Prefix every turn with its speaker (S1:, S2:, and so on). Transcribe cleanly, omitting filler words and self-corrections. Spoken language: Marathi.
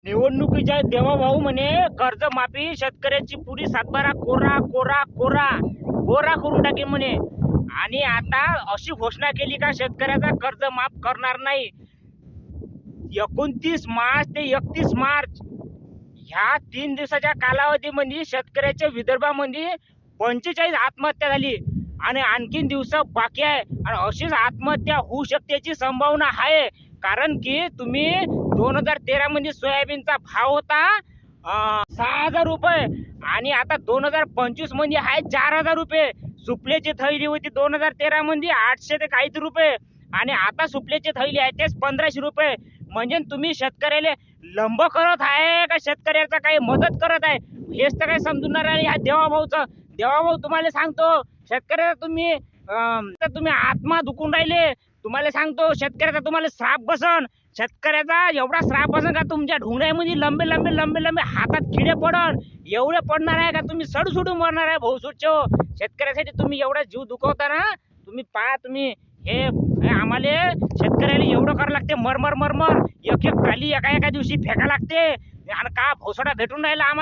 S1: निवडणुकीच्या देवा भाऊ म्हणे कर्जमाफी शेतकऱ्याची पुरी सातबारा कोरा कोरा कोरा कोरा करून टाकेल म्हणे. आणि आता अशी घोषणा केली का शेतकऱ्याचा कर्ज माफ करणार नाही. 29 मार्च ते 31 मार्च ह्या 3 दिवसाच्या कालावधीमध्ये शेतकऱ्याच्या विदर्भामध्ये 45 आत्महत्या झाली आणि आणखीन दिवस बाकी आहे. आणि अशीच आत्महत्या होऊ शकतेची संभावना आहे. कारण की तुम्ही 2013 मध्ये सोयाबीनचा भाव होता 6,000 रुपये आणि आता 2025 मध्ये आहे 4,000 रुपये. सुपल्याची थैली होती 2013 मध्ये 800 ते काहीतरी रुपये आणि आता सुपल्याची थैली आहे तेच 1,500 रुपये. म्हणजे तुम्ही शेतकऱ्याला लंब करत आहे का शेतकऱ्याचा काही मदत करत आहे हेच तर काही समजून नाही. ह्या देवाभाऊचं देवाभाऊ तुम्हाला सांगतो शेतकऱ्याचा तुम्ही आत्मा दुखून राहिले. तुम्हाला सांगतो शेतकऱ्याचा तुम्हाला श्राप बसन. शेतकऱ्याचा एवढा श्राप बसन का तुमच्या ढोंगऱ्यामध्ये लंबे लंबे लंबे लंबे हातात किडे पडन एवढे पडणार आहे का तुम्ही सडू सोडून मरणार आहे भाऊ सुच्चो. शेतकऱ्यासाठी तुम्ही एवढा जीव दुखवता ना. तुम्ही पहा तुम्ही हे आम्हाला शेतकऱ्याला एवढं करावं लागते मरमर मरमर एक एक टाली एका एका दिवशी फेका लागते आणि का भोसडा भेटून राहिला आम्हाला.